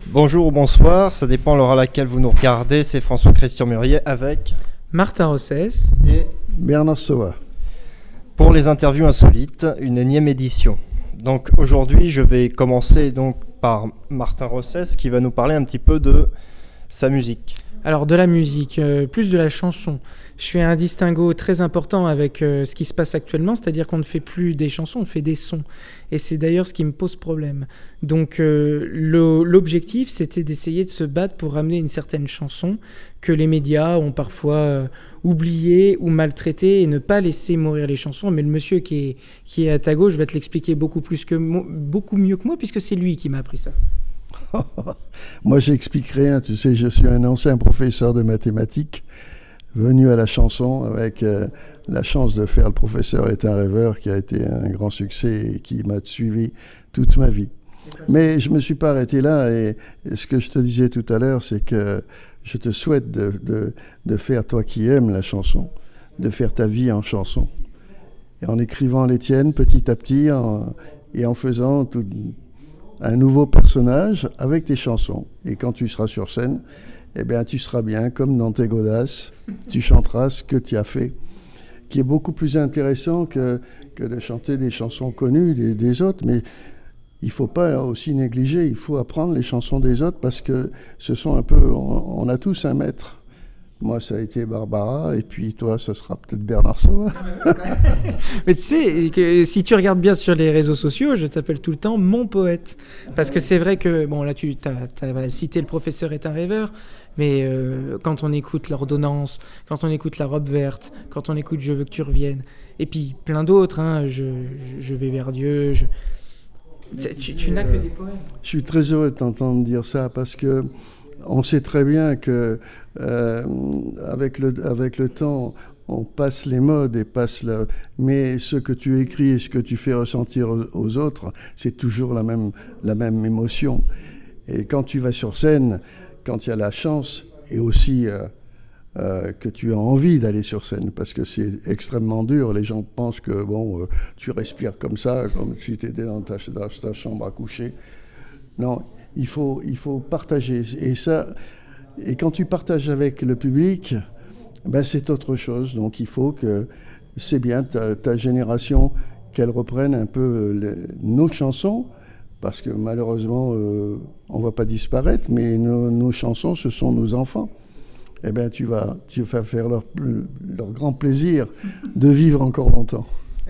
Bonjour ou bonsoir, ça dépend l'heure à laquelle vous nous regardez. C'est François-Christian Murier avec Martin Rossès et Bernard Sauveur. Pour les interviews insolites, une énième édition. Donc aujourd'hui, je vais commencer donc par Martin Rossès qui va nous parler un petit peu de sa musique. Alors de la musique, plus de la chanson. Je fais un distinguo très important avec ce qui se passe actuellement, c'est-à-dire qu'on ne fait plus des chansons, on fait des sons. Et c'est d'ailleurs ce qui me pose problème. Donc l'objectif, c'était d'essayer de se battre pour ramener une certaine chanson que les médias ont parfois oubliée ou maltraitée et ne pas laisser mourir les chansons. Mais le monsieur qui est à ta gauche va te l'expliquer beaucoup mieux que moi, puisque c'est lui qui m'a appris ça. Moi, j'explique rien. Tu sais, je suis un ancien professeur de mathématiques venu à la chanson avec la chance de faire Le professeur est un rêveur, qui a été un grand succès et qui m'a suivi toute ma vie. Mais je ne me suis pas arrêté là, et ce que je te disais tout à l'heure, c'est que je te souhaite de faire, toi qui aimes la chanson, de faire ta vie en chanson. Et en écrivant les tiennes petit à petit et en faisant un nouveau personnage avec tes chansons. Et quand tu seras sur scène, eh bien, tu seras bien comme dans tes godasses. Tu chanteras ce que tu as fait, qui est beaucoup plus intéressant que de chanter des chansons connues des autres. Mais il ne faut pas aussi négliger, il faut apprendre les chansons des autres parce que ce sont un peu... On a tous un maître. Moi, ça a été Barbara, et puis toi, ça sera peut-être Bernard Sauveur. Mais tu sais, que si tu regardes bien sur les réseaux sociaux, je t'appelle tout le temps mon poète. Parce que c'est vrai que, bon, là, tu as cité Le professeur est un rêveur, mais quand on écoute L'ordonnance, quand on écoute La robe verte, quand on écoute Je veux que tu reviennes, et puis plein d'autres, hein, je vais vers Dieu, tu n'as que des poèmes. Je suis très heureux de t'entendre dire ça, parce que on sait très bien que avec le temps, on passe les modes mais ce que tu écris et ce que tu fais ressentir aux autres, c'est toujours la même émotion. Et quand tu vas sur scène, quand il y a la chance, et aussi que tu as envie d'aller sur scène, parce que c'est extrêmement dur. Les gens pensent que tu respires comme ça, comme si tu étais dans ta chambre à coucher. Non. Il faut partager. Et quand tu partages avec le public, c'est autre chose. Donc il faut que, c'est bien, ta génération, qu'elle reprenne un peu nos chansons, parce que malheureusement, on ne va pas disparaître, mais nos chansons, ce sont nos enfants. Eh bien, tu vas faire leur grand plaisir de vivre encore longtemps.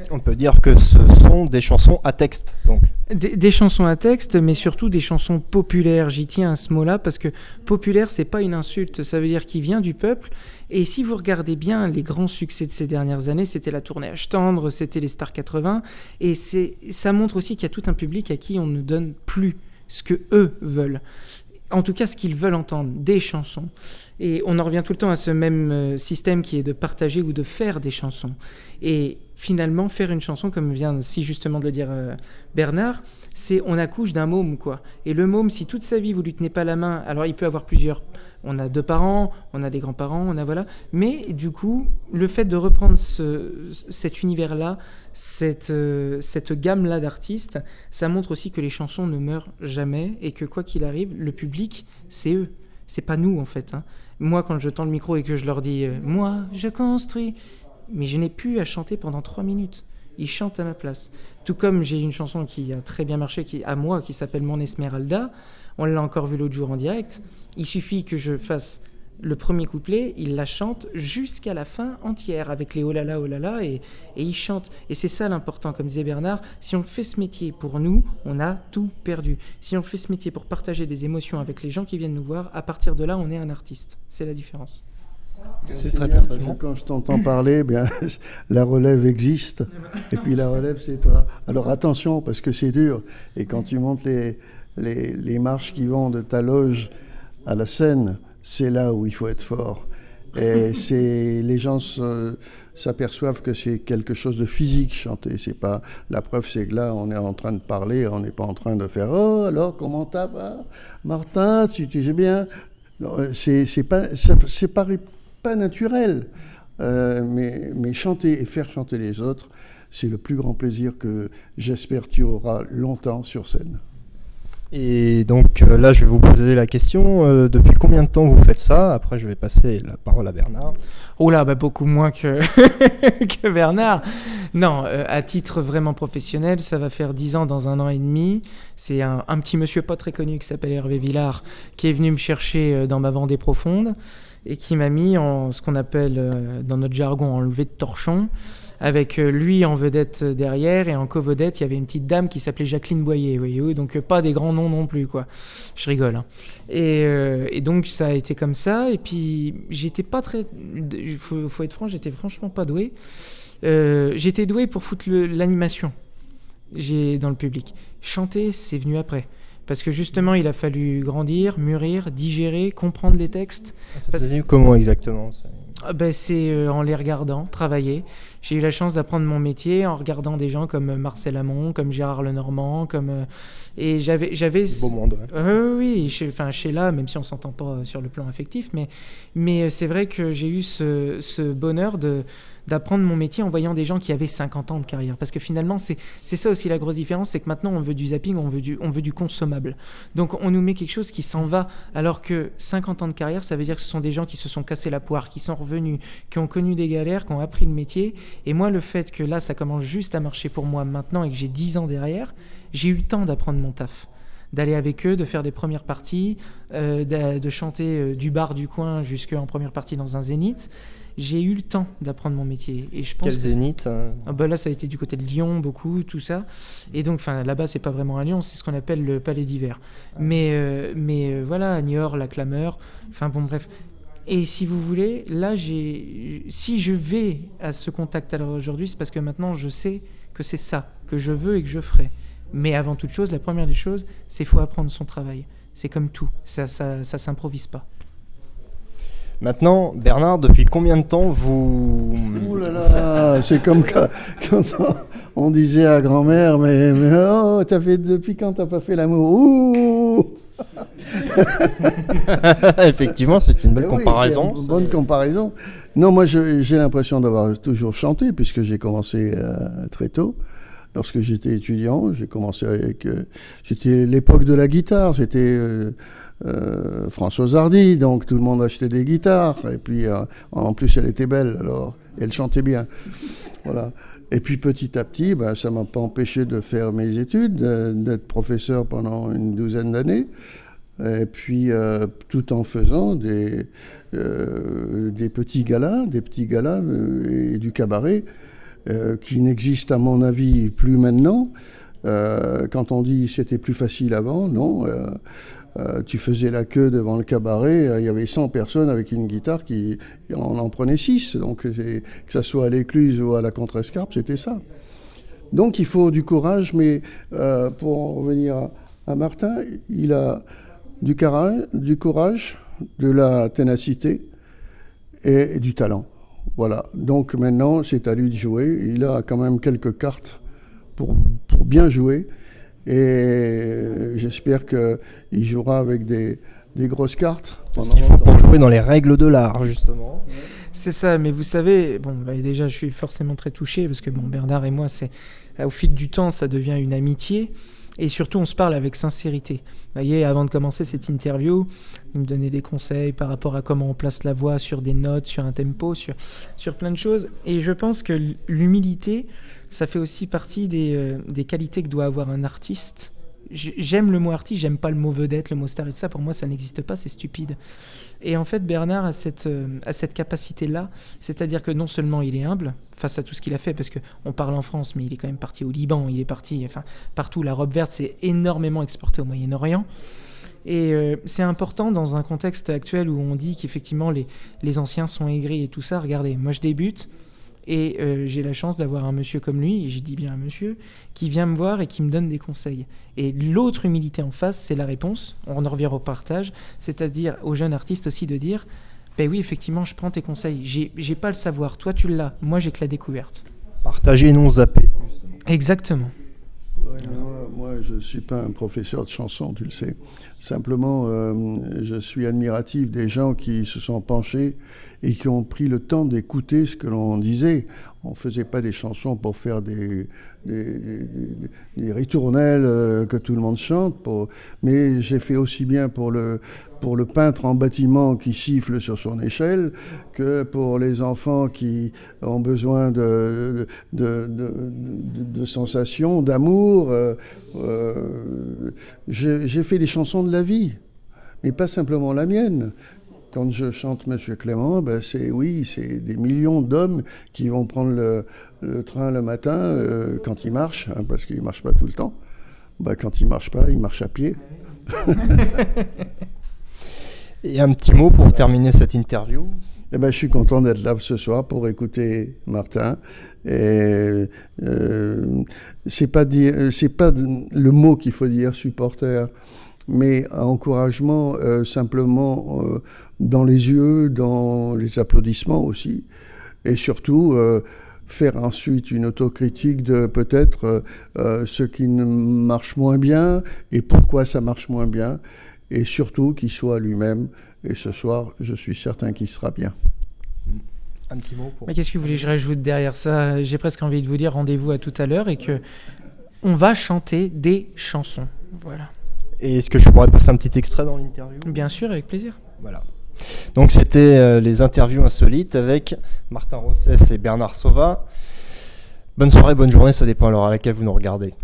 On peut dire que ce sont des chansons à texte, donc. Des chansons à texte, mais surtout des chansons populaires. J'y tiens à ce mot-là, parce que populaire, c'est pas une insulte, ça veut dire qu'il vient du peuple. Et si vous regardez bien les grands succès de ces dernières années, c'était la tournée Âge tendre, c'était les Stars 80, et ça montre aussi qu'il y a tout un public à qui on ne donne plus ce que eux veulent. En tout cas, ce qu'ils veulent entendre, des chansons. Et on en revient tout le temps à ce même système qui est de partager ou de faire des chansons. Et finalement, faire une chanson, comme vient si justement de le dire Bernard, c'est on accouche d'un môme, quoi. Et le môme, si toute sa vie vous lui tenez pas la main, alors il peut avoir plusieurs... On a 2 parents, on a des grands-parents, on a voilà. Mais du coup, le fait de reprendre cet univers-là, cette gamme-là d'artistes, ça montre aussi que les chansons ne meurent jamais et que quoi qu'il arrive, le public, c'est eux. C'est pas nous, en fait. Hein. Moi, quand je tends le micro et que je leur dis « Moi, je construis », mais je n'ai plus à chanter pendant 3 minutes. Ils chantent à ma place. Tout comme j'ai une chanson qui a très bien marché, qui s'appelle Mon Esmeralda. On l'a encore vu l'autre jour en direct. Il suffit que je fasse le premier couplet, il la chante jusqu'à la fin entière, avec les oh là là, et il chante. Et c'est ça l'important, comme disait Bernard. Si on fait ce métier pour nous, on a tout perdu. Si on fait ce métier pour partager des émotions avec les gens qui viennent nous voir, à partir de là, on est un artiste. C'est la différence. C'est très pertinent. Quand je t'entends parler, la relève existe, et puis la relève, c'est toi. Alors attention, parce que c'est dur. Et quand tu montes les marches qui vont de ta loge à la scène, c'est là où il faut être fort. Et les gens s'aperçoivent que c'est quelque chose de physique, chanter. C'est pas, la preuve, c'est que là, on est en train de parler, on n'est pas en train de faire « Oh, alors, comment t'as Martin, tu sais bien ?» C'est pas naturel. Mais chanter et faire chanter les autres, c'est le plus grand plaisir que j'espère tu auras longtemps sur scène. Et donc là, je vais vous poser la question, depuis combien de temps vous faites ça? Après, je vais passer la parole à Bernard. Oh là, beaucoup moins que, que Bernard. Non, à titre vraiment professionnel, ça va faire 10 ans dans 1 an et demi. C'est un petit monsieur pas très connu qui s'appelle Hervé Villard qui est venu me chercher dans ma Vendée profonde et qui m'a mis en ce qu'on appelle dans notre jargon en levée de torchon, avec lui en vedette derrière, et en co-vedette, il y avait une petite dame qui s'appelait Jacqueline Boyer, voyez-vous, donc pas des grands noms non plus, quoi. Je rigole, hein. Et donc ça a été comme ça, et puis j'étais pas très... faut être franc, j'étais franchement pas doué. J'étais doué pour foutre l'animation dans le public. Chanter, c'est venu après. Parce que justement, il a fallu grandir, mûrir, digérer, comprendre les textes. C'est venu comment exactement? C'est en les regardant, travailler. J'ai eu la chance d'apprendre mon métier en regardant des gens comme Marcel Amont, comme Gérard Lenormand, et j'avais Beau monde, ouais. oui, Sheila, même si on s'entend pas sur le plan affectif, mais c'est vrai que j'ai eu ce bonheur d'apprendre mon métier en voyant des gens qui avaient 50 ans de carrière. Parce que finalement, c'est ça aussi la grosse différence, c'est que maintenant, on veut du zapping, on veut du consommable. Donc, on nous met quelque chose qui s'en va, alors que 50 ans de carrière, ça veut dire que ce sont des gens qui se sont cassés la poire, qui sont revenus, qui ont connu des galères, qui ont appris le métier. Et moi, le fait que là, ça commence juste à marcher pour moi maintenant et que j'ai 10 ans derrière, j'ai eu le temps d'apprendre mon taf, d'aller avec eux, de faire des premières parties, de chanter du bar du coin jusqu'en première partie dans un zénith. J'ai eu le temps d'apprendre mon métier. Et je pense Quel zénith Là, ça a été du côté de Lyon, beaucoup, tout ça. Et donc, là-bas, c'est pas vraiment à Lyon, c'est ce qu'on appelle le Palais d'Hiver. Mais voilà, à Niort, la Clameur, bref. Et si vous voulez, là, si je vais à ce contact à l'heure aujourd'hui, c'est parce que maintenant, je sais que c'est ça que je veux et que je ferai. Mais avant toute chose, la première des choses, c'est qu'il faut apprendre son travail. C'est comme tout, ça s'improvise pas. Maintenant, Bernard, depuis combien de temps vous... Ouh là là, c'est comme quand on disait à grand-mère, mais oh, depuis quand t'as pas fait l'amour? Ouh. Effectivement, c'est une belle comparaison. C'est une bonne comparaison. Non, moi j'ai l'impression d'avoir toujours chanté, puisque j'ai commencé très tôt. Lorsque j'étais étudiant, j'ai commencé c'était l'époque de la guitare, c'était Françoise Hardy, donc tout le monde achetait des guitares, et puis en plus elle était belle, alors elle chantait bien. Voilà. Et puis petit à petit, ça ne m'a pas empêché de faire mes études, d'être professeur pendant une 12aine d'années, et puis tout en faisant des petits galas et du cabaret, qui n'existe à mon avis plus maintenant. Quand on dit c'était plus facile avant, non. Tu faisais la queue devant le cabaret, il y avait 100 personnes avec une guitare, on en prenait 6. Donc que ça soit à l'Écluse ou à la Contrescarpe, c'était ça. Donc il faut du courage, mais pour en revenir à Martin, il a du courage, de la ténacité et du talent. Voilà, donc maintenant c'est à lui de jouer. Il a quand même quelques cartes pour bien jouer, et j'espère qu'il jouera avec des grosses cartes. Ce qu'il faut pour jouer dans les règles de l'art, justement. C'est ça, mais vous savez, déjà je suis forcément très touché, parce que Bernard et moi, au fil du temps, ça devient une amitié. Et surtout, on se parle avec sincérité. Vous voyez, avant de commencer cette interview, il me donnait des conseils par rapport à comment on place la voix sur des notes, sur un tempo, sur plein de choses. Et je pense que l'humilité, ça fait aussi partie des qualités que doit avoir un artiste. J'aime le mot artiste, j'aime pas le mot vedette, le mot star et tout ça. Pour moi, ça n'existe pas, c'est stupide. Et en fait, Bernard a cette capacité-là, c'est-à-dire que non seulement il est humble face à tout ce qu'il a fait, parce qu'on parle en France, mais il est quand même parti au Liban, il est parti partout. La robe verte s'est énormément exportée au Moyen-Orient. Et c'est important dans un contexte actuel où on dit qu'effectivement les anciens sont aigris et tout ça. Regardez, moi je débute, et j'ai la chance d'avoir un monsieur comme lui, et je dis bien un monsieur, qui vient me voir et qui me donne des conseils. Et l'autre humilité en face, c'est la réponse. On en revient au partage, c'est-à-dire aux jeunes artistes aussi de dire oui, effectivement, je prends tes conseils. J'ai pas le savoir, toi tu l'as, moi j'ai que la découverte. Partager et non zapper. Exactement. Ouais, Moi, je ne suis pas un professeur de chansons, tu le sais. Simplement, je suis admiratif des gens qui se sont penchés et qui ont pris le temps d'écouter ce que l'on disait. On ne faisait pas des chansons pour faire des ritournelles que tout le monde chante, mais j'ai fait aussi bien pour le peintre en bâtiment qui siffle sur son échelle que pour les enfants qui ont besoin de sensations, d'amour. J'ai fait des chansons de la vie, mais pas simplement la mienne. Quand je chante Monsieur Clément, c'est des millions d'hommes qui vont prendre le train le matin quand ils marchent, parce qu'ils ne marchent pas tout le temps. Quand ils ne marchent pas, ils marchent à pied. Et un petit mot pour terminer cette interview. Je suis content d'être là ce soir pour écouter Martin. Et c'est pas le mot qu'il faut dire, supporter, mais encouragement simplement dans les yeux, dans les applaudissements aussi, et surtout faire ensuite une autocritique de peut-être ce qui marche moins bien et pourquoi ça marche moins bien, et surtout qu'il soit lui-même. Et ce soir, je suis certain qu'il sera bien. Un petit mot pour... Mais qu'est-ce que vous voulez que je rajoute derrière ça? J'ai presque envie de vous dire rendez-vous à tout à l'heure et que on va chanter des chansons. Voilà. Et est-ce que je pourrais passer un petit extrait dans l'interview? Bien sûr, avec plaisir. Voilà. Donc c'était les interviews insolites avec Martin Rossès et Bernard Sauvat. Bonne soirée, bonne journée, ça dépend à l'heure à laquelle vous nous regardez.